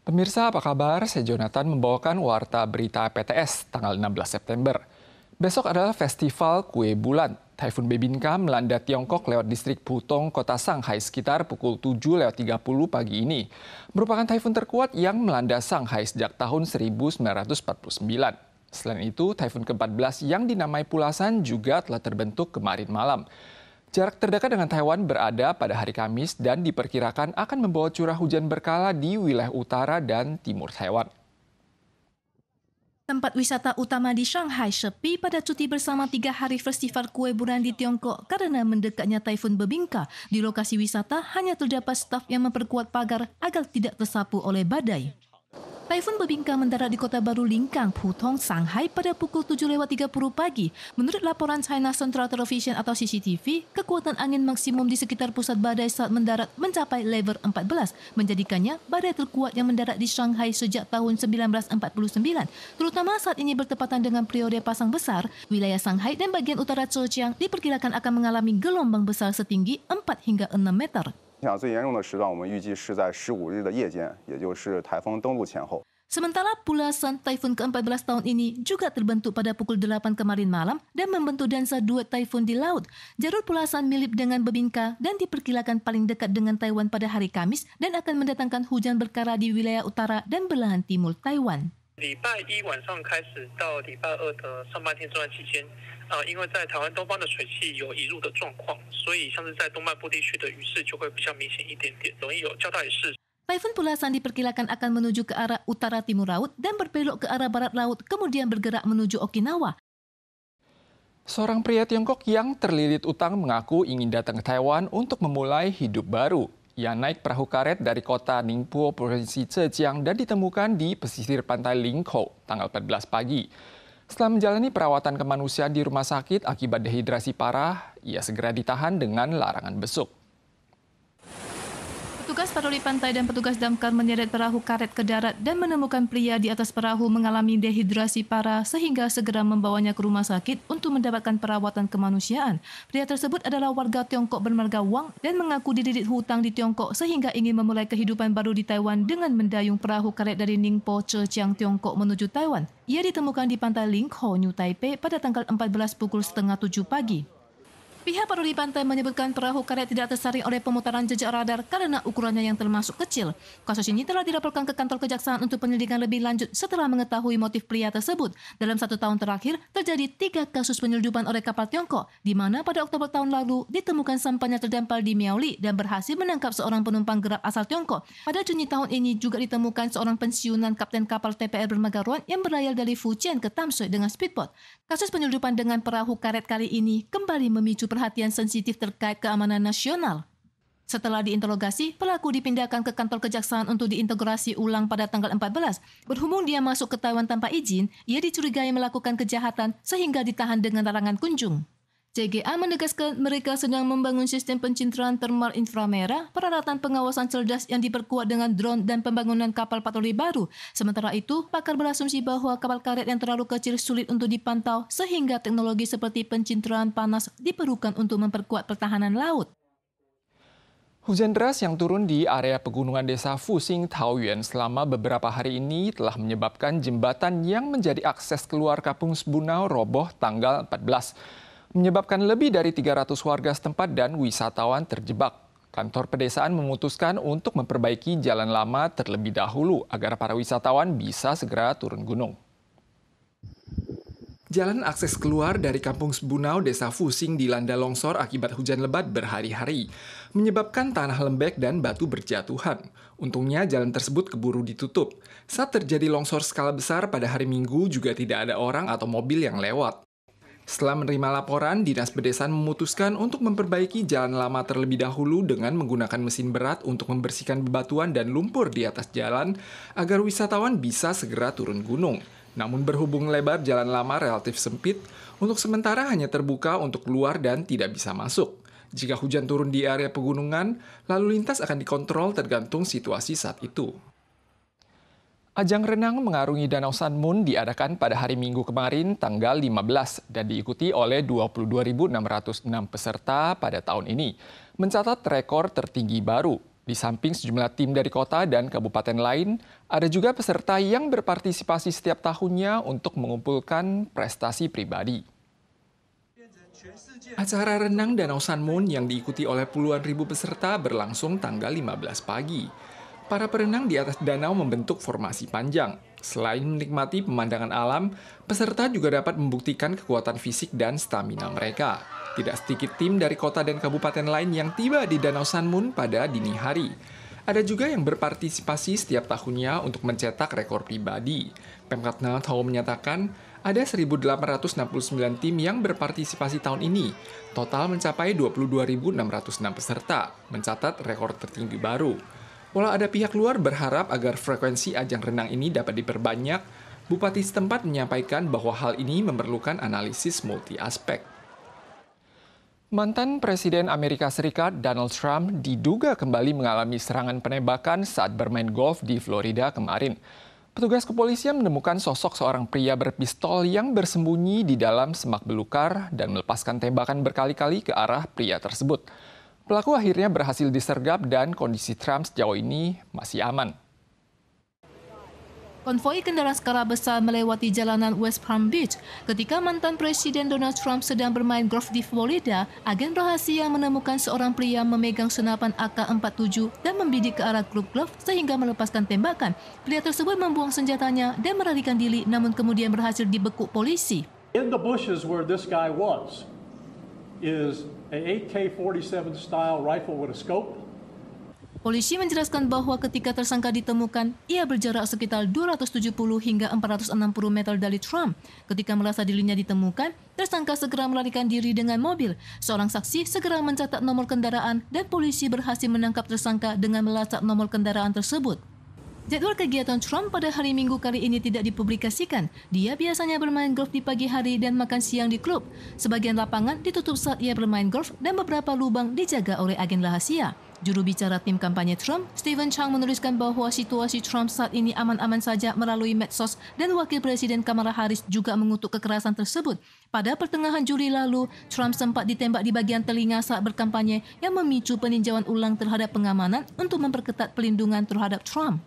Pemirsa apa kabar? Saya Jonathan membawakan Warta Berita PTS tanggal 16 September. Besok adalah Festival Kue Bulan. Taifun Bebinka melanda Tiongkok lewat distrik Putong, kota Shanghai sekitar pukul 7.30 pagi ini. Merupakan taifun terkuat yang melanda Shanghai sejak tahun 1949. Selain itu, taifun ke-14 yang dinamai Pulasan juga telah terbentuk kemarin malam. Jarak terdekat dengan Taiwan berada pada hari Kamis dan diperkirakan akan membawa curah hujan berkala di wilayah utara dan timur Taiwan. Tempat wisata utama di Shanghai sepi pada cuti bersama 3 hari festival kue bulan di Tiongkok karena mendekatnya Taifun Bebinka. Di lokasi wisata hanya terdapat staf yang memperkuat pagar agar tidak tersapu oleh badai. Taifun Bebinka mendarat di kota baru Lingang, Putong, Shanghai pada pukul 7.30 pagi. Menurut laporan China Central Television atau CCTV, kekuatan angin maksimum di sekitar pusat badai saat mendarat mencapai level 14, menjadikannya badai terkuat yang mendarat di Shanghai sejak tahun 1949. Terutama saat ini bertepatan dengan periode pasang besar, wilayah Shanghai dan bagian utara Zhejiang diperkirakan akan mengalami gelombang besar setinggi 4 hingga 6 meter. 影响最严重的时段，我们预计是在15日的夜间，也就是台风登陆前后。 Sementara Pulasan Taifun ke-14 tahun ini juga terbentuk pada pukul 8 kemarin malam dan membentuk dansa duet taifun di laut. Jalur Pulasan mirip dengan Bebinka dan diperkirakan paling dekat dengan Taiwan pada hari Kamis dan akan mendatangkan hujan berkala di wilayah utara dan belahan timur Taiwan. 礼拜一晚上开始到礼拜二的上半天这段期间，因为在台湾东方的水汽有移入的状况，所以像是在东半部地区的雨势就会比较明显一点点，容易有较大雨势。 Taifun Pulasan diperkirakan akan menuju ke arah utara timur laut dan berbelok ke arah barat laut, kemudian bergerak menuju Okinawa. Seorang pria Tiongkok yang terlilit utang mengaku ingin datang ke Taiwan untuk memulai hidup baru. Ia naik perahu karet dari kota Ningpo, Provinsi Zhejiang dan ditemukan di pesisir pantai Lingkou tanggal 14 pagi. Setelah menjalani perawatan kemanusiaan di rumah sakit akibat dehidrasi parah, ia segera ditahan dengan larangan besuk. Petugas patroli pantai dan petugas damkar menyeret perahu karet ke darat dan menemukan pria di atas perahu mengalami dehidrasi parah sehingga segera membawanya ke rumah sakit untuk mendapatkan perawatan kemanusiaan. Pria tersebut adalah warga Tiongkok bermarga Wang dan mengaku dililit hutang di Tiongkok sehingga ingin memulai kehidupan baru di Taiwan dengan mendayung perahu karet dari Ningpo, Zhejiang, Tiongkok menuju Taiwan. Ia ditemukan di pantai Lingkou, New Taipei pada tanggal 14 pukul 6:30 pagi. Pihak patroli pantai menyebutkan perahu karet tidak tersaring oleh pemutaran jejak radar karena ukurannya yang termasuk kecil. Kasus ini telah dilaporkan ke kantor kejaksaan untuk penyelidikan lebih lanjut setelah mengetahui motif pria tersebut. Dalam 1 tahun terakhir, terjadi 3 kasus penyelundupan oleh kapal Tiongkok, di mana pada Oktober tahun lalu ditemukan sampahnya terdampar di Miaoli dan berhasil menangkap seorang penumpang gelap asal Tiongkok. Pada Juni tahun ini juga ditemukan seorang pensiunan kapten kapal TPR bermarga Ruan yang berlayar dari Fujian ke Tamsui dengan speedboat. Kasus penyelundupan dengan perahu karet kali ini kembali memicu perhatian sensitif terkait keamanan nasional. Setelah diinterogasi, pelaku dipindahkan ke kantor kejaksaan untuk diintegrasi ulang pada tanggal 14. Berhubung dia masuk ke Taiwan tanpa izin, ia dicurigai melakukan kejahatan sehingga ditahan dengan larangan kunjung. CGA menegaskan mereka sedang membangun sistem pencitraan termal inframerah, peralatan pengawasan cerdas yang diperkuat dengan drone dan pembangunan kapal patroli baru. Sementara itu, pakar berasumsi bahwa kapal karet yang terlalu kecil sulit untuk dipantau sehingga teknologi seperti pencitraan panas diperlukan untuk memperkuat pertahanan laut. Hujan deras yang turun di area pegunungan desa Fuxing, Taoyuan selama beberapa hari ini telah menyebabkan jembatan yang menjadi akses keluar Kampung Sbunau roboh tanggal 14. Menyebabkan lebih dari 300 warga setempat dan wisatawan terjebak. Kantor pedesaan memutuskan untuk memperbaiki jalan lama terlebih dahulu agar para wisatawan bisa segera turun gunung. Jalan akses keluar dari Kampung Sbunau, Desa Fuxing dilanda longsor akibat hujan lebat berhari-hari, menyebabkan tanah lembek dan batu berjatuhan. Untungnya jalan tersebut keburu ditutup. Saat terjadi longsor skala besar pada hari Minggu juga tidak ada orang atau mobil yang lewat. Setelah menerima laporan, Dinas Pedesaan memutuskan untuk memperbaiki jalan lama terlebih dahulu dengan menggunakan mesin berat untuk membersihkan bebatuan dan lumpur di atas jalan agar wisatawan bisa segera turun gunung. Namun berhubung lebar jalan lama relatif sempit, untuk sementara hanya terbuka untuk keluar dan tidak bisa masuk. Jika hujan turun di area pegunungan, lalu lintas akan dikontrol tergantung situasi saat itu. Ajang renang mengarungi Danau Sanmun diadakan pada hari Minggu kemarin tanggal 15 dan diikuti oleh 22.606 peserta pada tahun ini, mencatat rekor tertinggi baru. Di samping sejumlah tim dari kota dan kabupaten lain, ada juga peserta yang berpartisipasi setiap tahunnya untuk mengumpulkan prestasi pribadi. Acara renang Danau Sunmoon yang diikuti oleh puluhan ribu peserta berlangsung tanggal 15 pagi. Para perenang di atas danau membentuk formasi panjang. Selain menikmati pemandangan alam, peserta juga dapat membuktikan kekuatan fisik dan stamina mereka. Tidak sedikit tim dari kota dan kabupaten lain yang tiba di Danau Sunmoon pada dini hari. Ada juga yang berpartisipasi setiap tahunnya untuk mencetak rekor pribadi. Pemkab Natal menyatakan ada 1.869 tim yang berpartisipasi tahun ini. Total mencapai 22.606 peserta, mencatat rekor tertinggi baru. Walau ada pihak luar berharap agar frekuensi ajang renang ini dapat diperbanyak, Bupati setempat menyampaikan bahwa hal ini memerlukan analisis multi aspek. Mantan Presiden Amerika Serikat Donald Trump diduga kembali mengalami serangan penembakan saat bermain golf di Florida kemarin. Petugas kepolisian menemukan sosok seorang pria berpistol yang bersembunyi di dalam semak belukar dan melepaskan tembakan berkali-kali ke arah pria tersebut. Pelaku akhirnya berhasil disergap dan kondisi Trump sejauh ini masih aman. Konvoi kendaraan skala besar melewati jalanan West Palm Beach. Ketika mantan Presiden Donald Trump sedang bermain golf di Florida, agen rahasia menemukan seorang pria memegang senapan AK-47 dan membidik ke arah klub golf sehingga melepaskan tembakan. Pria tersebut membuang senjatanya dan melarikan diri, namun kemudian berhasil dibekuk polisi. In the bushes where this guy was is a AK-47 style rifle with a scope. Polisi menjelaskan bahwa ketika tersangka ditemukan, ia berjarak sekitar 270 hingga 460 meter dari Trump. Ketika merasa dirinya ditemukan, tersangka segera melarikan diri dengan mobil. Seorang saksi segera mencatat nomor kendaraan dan polisi berhasil menangkap tersangka dengan melacak nomor kendaraan tersebut. Jadwal kegiatan Trump pada hari Minggu kali ini tidak dipublikasikan. Dia biasanya bermain golf di pagi hari dan makan siang di klub. Sebagian lapangan ditutup saat ia bermain golf dan beberapa lubang dijaga oleh agen rahasia. Juru bicara tim kampanye Trump, Stephen Chang, menuliskan bahwa situasi Trump saat ini aman-aman saja melalui medsos dan Wakil Presiden Kamala Harris juga mengutuk kekerasan tersebut. Pada pertengahan Juli lalu, Trump sempat ditembak di bagian telinga saat berkampanye yang memicu peninjauan ulang terhadap pengamanan untuk memperketat pelindungan terhadap Trump.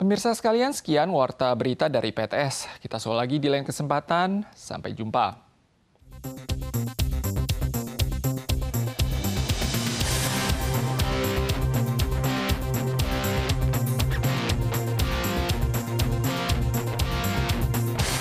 Pemirsa sekalian, sekian Warta Berita dari PTS. Kita soal lagi di lain kesempatan. Sampai jumpa.